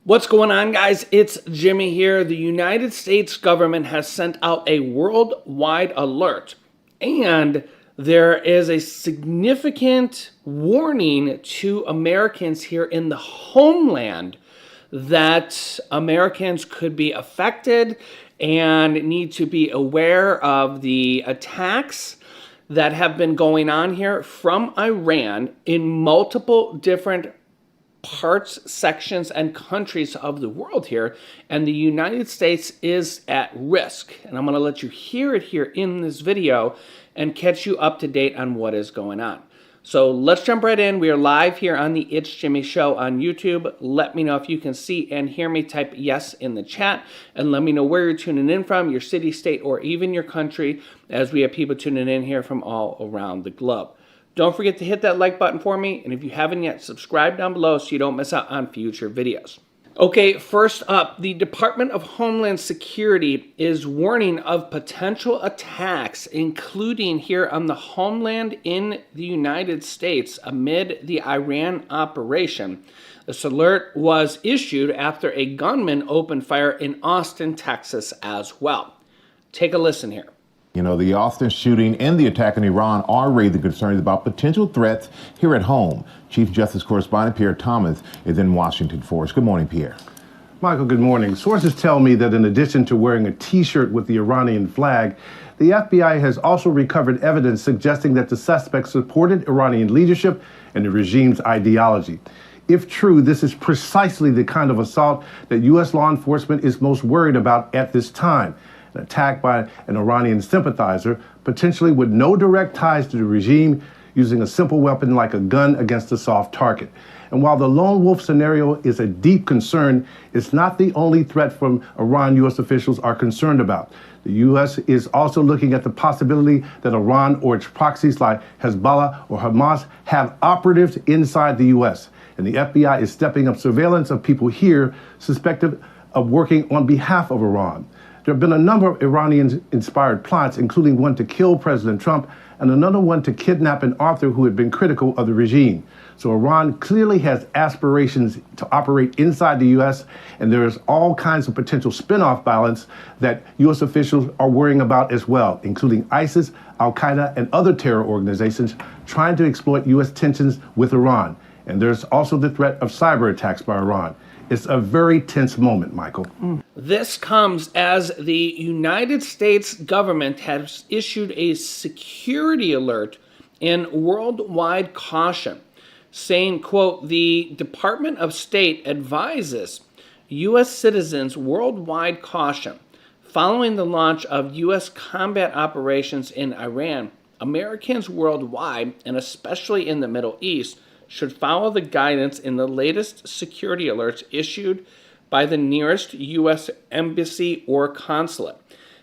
What's going on, guys? It's Jimmy here. The United States government has sent out a worldwide alert, and there is a significant warning to Americans here in the homeland that Americans could be affected and need to be aware of the attacks that have been going on here from Iran in multiple different parts, sections, and countries of the world here, and the United States is at risk. And I'm going to let you hear it here in this video and catch you up to date on what is going on. So let's jump right in. We are live here on the It's Jimmy Show on YouTube. Let me know if you can see and hear me. Type yes in the chat, and let me know where you're tuning in from, your city, state, or even your country, as we have people tuning in here from all around the globe. Don't forget to hit that like button for me, and if you haven't yet, subscribe down below so you don't miss out on future videos. Okay, first up, the Department of Homeland Security is warning of potential attacks, including here on the homeland in the United States amid the Iran operation. This alert was issued after a gunman opened fire in Austin, Texas as well. Take a listen here. You know, the Austin shooting and the attack in Iran are raising concerns about potential threats here at home. Chief Justice Correspondent Pierre Thomas is in Washington for us. Good morning, Pierre. Michael, good morning. Sources tell me that in addition to wearing a T-shirt with the Iranian flag, the FBI has also recovered evidence suggesting that the suspect supported Iranian leadership and the regime's ideology. If true, this is precisely the kind of assault that U.S. law enforcement is most worried about at this time. An attack by an Iranian sympathizer, potentially with no direct ties to the regime, using a simple weapon like a gun against a soft target. And while the lone wolf scenario is a deep concern, it's not the only threat from Iran U.S. officials are concerned about. The U.S. is also looking at the possibility that Iran or its proxies like Hezbollah or Hamas have operatives inside the U.S. And the FBI is stepping up surveillance of people here suspected of working on behalf of Iran. There have been a number of Iranian-inspired plots, including one to kill President Trump and another one to kidnap an author who had been critical of the regime. So Iran clearly has aspirations to operate inside the U.S., and there is all kinds of potential spin-off violence that U.S. officials are worrying about as well, including ISIS, Al-Qaeda, and other terror organizations trying to exploit U.S. tensions with Iran. And there's also the threat of cyber attacks by Iran. It's a very tense moment, Michael. This comes as the United States government has issued a security alert and worldwide caution, saying, quote, the Department of State advises U.S. citizens worldwide caution. Following the launch of U.S. combat operations in Iran, Americans worldwide, and especially in the Middle East, should follow the guidance in the latest security alerts issued by the nearest U.S. embassy or consulate.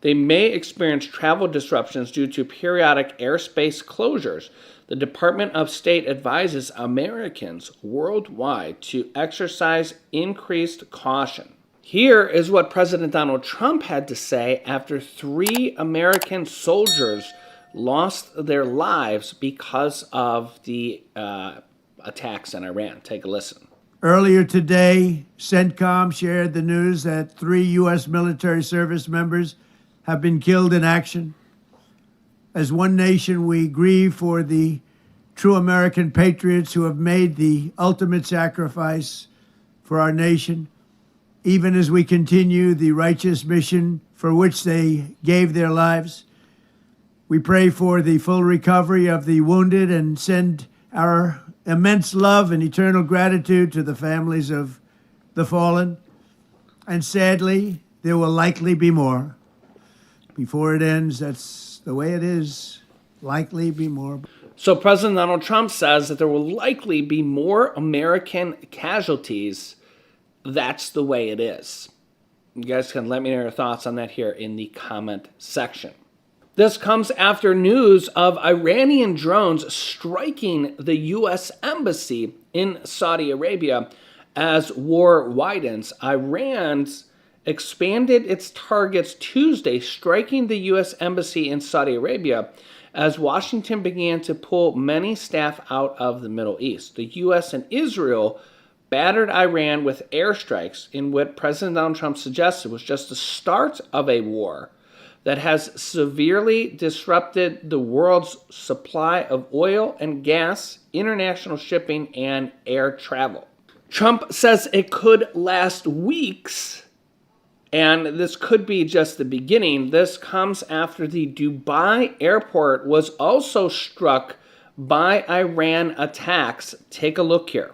They may experience travel disruptions due to periodic airspace closures. The Department of State advises Americans worldwide to exercise increased caution. Here is what President Donald Trump had to say after 3 American soldiers lost their lives because of the attacks in Iran. Take a listen. Earlier today, CENTCOM shared the news that 3 U.S. military service members have been killed in action. As one nation, we grieve for the true American patriots who have made the ultimate sacrifice for our nation, even as we continue the righteous mission for which they gave their lives. We pray for the full recovery of the wounded and send our immense love and eternal gratitude to the families of the fallen. And sadly, there will likely be more. Before it ends, that's the way it is. Likely be more. So President Donald Trump says that there will likely be more American casualties. That's the way it is. You guys can let me know your thoughts on that here in the comment section. This comes after news of Iranian drones striking the U.S. Embassy in Saudi Arabia. As war widens, Iran's expanded its targets Tuesday, striking the U.S. Embassy in Saudi Arabia as Washington began to pull many staff out of the Middle East. The U.S. and Israel battered Iran with airstrikes in what President Donald Trump suggested was just the start of a war that has severely disrupted the world's supply of oil and gas, international shipping, and air travel. Trump says it could last weeks, and this could be just the beginning. This comes after the Dubai airport was also struck by Iran attacks. Take a look here.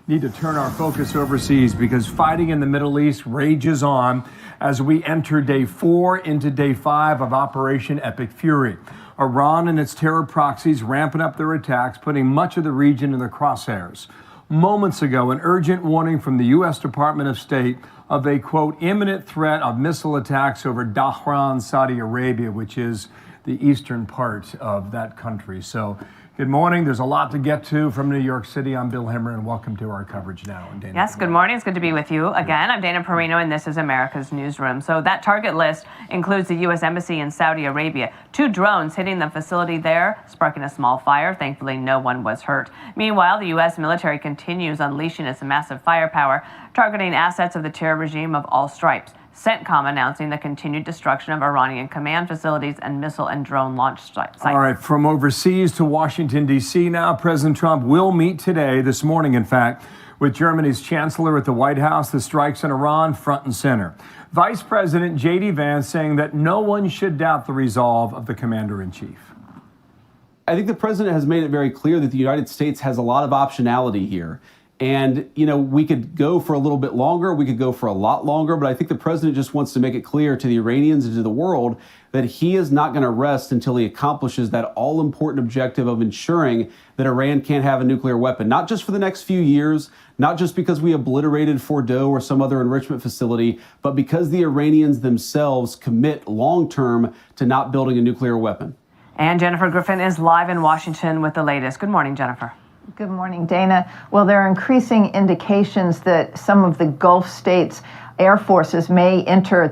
Need to turn our focus overseas because fighting in the Middle East rages on as we enter day 4 into day 5 of Operation Epic Fury. Iran and its terror proxies ramping up their attacks, putting much of the region in their crosshairs. Moments ago, an urgent warning from the U.S. Department of State of a, quote, imminent threat of missile attacks over Dhahran, Saudi Arabia, which is the eastern part of that country. So, good morning. There's a lot to get to from New York City. I'm Bill Hemmer, and welcome to our coverage now. And Dana, yes, good morning. It's good to be with you again. I'm Dana Perino, and this is America's Newsroom. So that target list includes the U.S. Embassy in Saudi Arabia. 2 drones hitting the facility there, sparking a small fire. Thankfully, no one was hurt. Meanwhile, the U.S. military continues unleashing its massive firepower, targeting assets of the terror regime of all stripes. CENTCOM announcing the continued destruction of Iranian command facilities and missile and drone launch sites. All right, from overseas to Washington, D.C. now, President Trump will meet today, this morning, in fact, with Germany's chancellor at the White House. The strikes in Iran front and center. Vice President J.D. Vance saying that no one should doubt the resolve of the commander-in-chief. I think the president has made it very clear that the United States has a lot of optionality here. And, you know, we could go for a little bit longer, we could go for a lot longer, but I think the president just wants to make it clear to the Iranians and to the world that he is not going to rest until he accomplishes that all-important objective of ensuring that Iran can't have a nuclear weapon, not just for the next few years, not just because we obliterated Fordow or some other enrichment facility, but because the Iranians themselves commit long-term to not building a nuclear weapon. And Jennifer Griffin is live in Washington with the latest. Good morning, Jennifer. Good morning, Dana. Well, there are increasing indications that some of the Gulf states' air forces may enter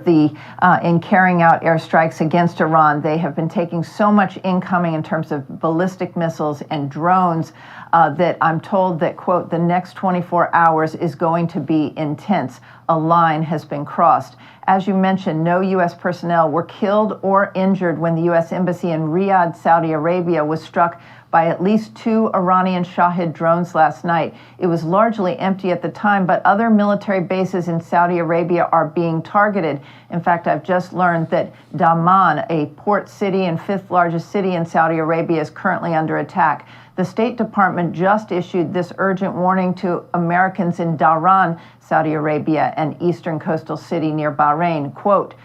in carrying out airstrikes against Iran. They have been taking so much incoming in terms of ballistic missiles and drones that I'm told that, quote, the next 24 hours is going to be intense. A line has been crossed. As you mentioned, no U.S. personnel were killed or injured when the U.S. Embassy in Riyadh, Saudi Arabia, was struck by at least 2 Iranian Shahed drones last night. It was largely empty at the time, but other military bases in Saudi Arabia are being targeted. In fact, I've just learned that Dammam, a port city and 5th largest city in Saudi Arabia, is currently under attack. The State Department just issued this urgent warning to Americans in Dhahran, Saudi Arabia, an eastern coastal city near Bahrain. Quote,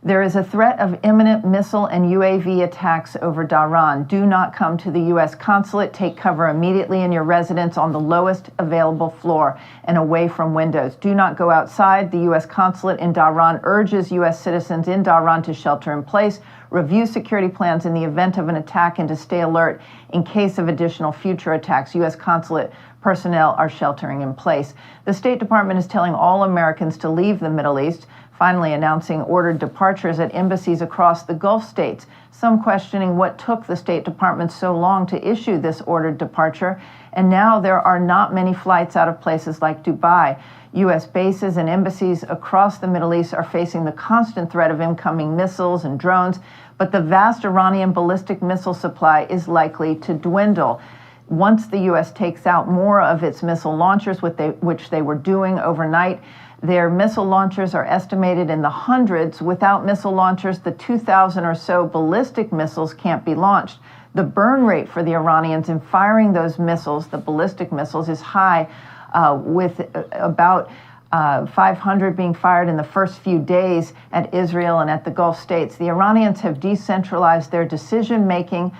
there is a threat of imminent missile and UAV attacks over Dhahran. Do not come to the U.S. consulate. Take cover immediately in your residence on the lowest available floor and away from windows. Do not go outside. The U.S. consulate in Dhahran urges U.S. citizens in Dhahran to shelter in place, review security plans in the event of an attack, and to stay alert in case of additional future attacks. U.S. consulate personnel are sheltering in place. The State Department is telling all Americans to leave the Middle East, finally announcing ordered departures at embassies across the Gulf states. Some questioning what took the State Department so long to issue this ordered departure. And now there are not many flights out of places like Dubai. U.S. bases and embassies across the Middle East are facing the constant threat of incoming missiles and drones, but the vast Iranian ballistic missile supply is likely to dwindle. Once the U.S. takes out more of its missile launchers, which they were doing overnight, their missile launchers are estimated in the hundreds. Without missile launchers, the 2,000 or so ballistic missiles can't be launched. The burn rate for the Iranians in firing those missiles, the ballistic missiles, is high, with about 500 being fired in the first few days at Israel and at the Gulf states. The Iranians have decentralized their decision-making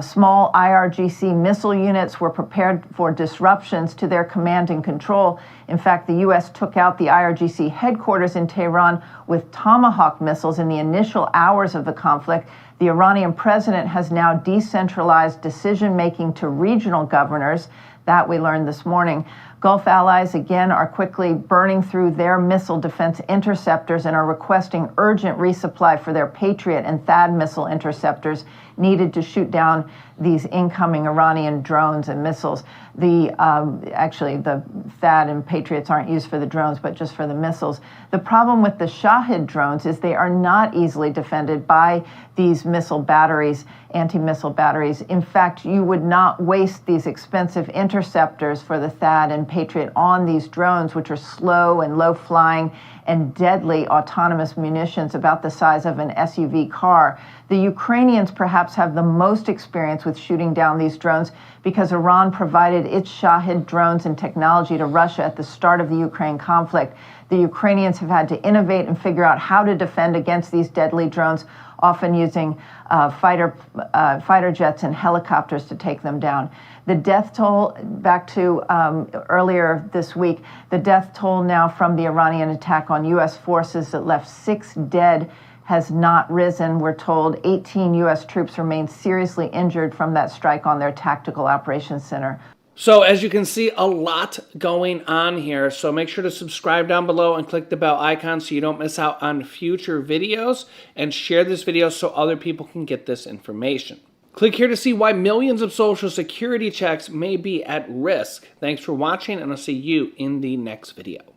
Small IRGC missile units were prepared for disruptions to their command and control. In fact, the U.S. took out the IRGC headquarters in Tehran with Tomahawk missiles in the initial hours of the conflict. The Iranian president has now decentralized decision-making to regional governors. That we learned this morning. Gulf allies, again, are quickly burning through their missile defense interceptors and are requesting urgent resupply for their Patriot and THAAD missile interceptors needed to shoot down these incoming Iranian drones and missiles. Actually, the THAAD and Patriots aren't used for the drones, but just for the missiles. The problem with the Shahed drones is they are not easily defended by these missile batteries, anti-missile batteries. In fact, you would not waste these expensive interceptors for the THAAD and Patriot on these drones, which are slow and low-flying and deadly autonomous munitions about the size of an SUV car. The Ukrainians perhaps have the most experience with shooting down these drones because Iran provided its Shahed drones and technology to Russia at the start of the Ukraine conflict. The Ukrainians have had to innovate and figure out how to defend against these deadly drones, often using fighter jets and helicopters to take them down. The death toll, back to earlier this week, the death toll now from the Iranian attack on U.S. forces that left 6 dead has not risen. We're told 18 U.S. troops remain seriously injured from that strike on their tactical operations center. So as you can see, a lot going on here. So make sure to subscribe down below and click the bell icon so you don't miss out on future videos, and share this video so other people can get this information. Click here to see why millions of Social Security checks may be at risk. Thanks for watching, and I'll see you in the next video.